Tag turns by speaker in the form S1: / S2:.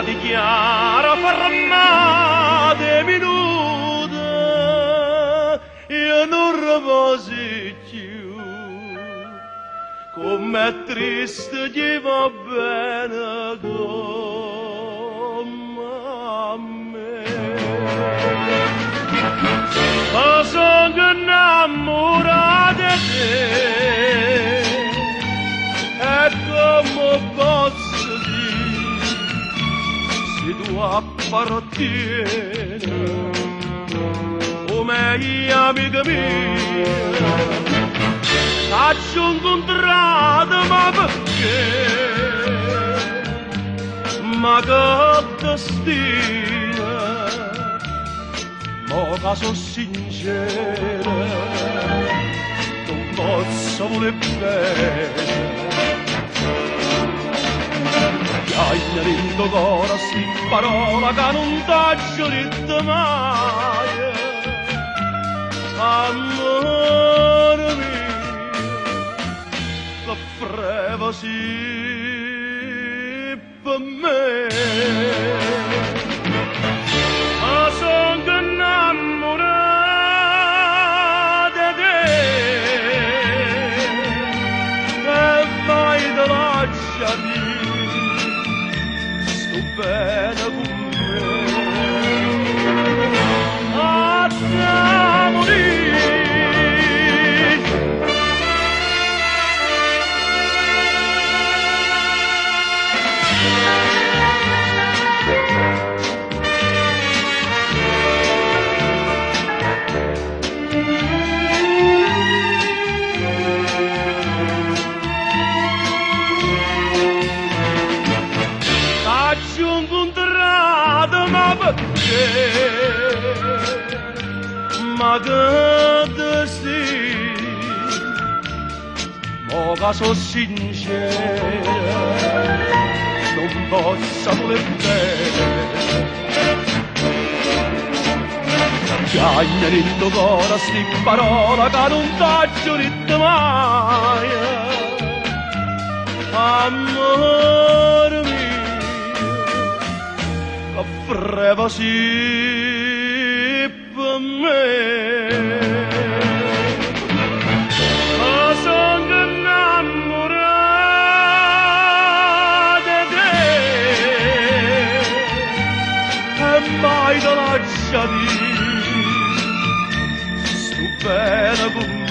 S1: dichiara fermate minute, io non riposi più, com'è triste che va bene come a me. Ma sono innamorato di te, e come posso dire, se tu appartieni come amica mia, faccio un contratto, ma perché? Ma che destino, ma che sono sincera, non posso voler bene. Hai dentro cuore sti parola che non t'ho detto mai, amore mio, che freva sì per me. Ma sono innamorato di te, e mai te lasciami bene con me, a te morire. Un contratto, ma perché? Ma che destino, ma che sono sincera, non posso voler bene. Hai dentro cuore sti parola che non t'ho detto mai, amore mio, che freva sì per me. Ma sono innamorato di te, e mai te lascia dire, sto bene con me.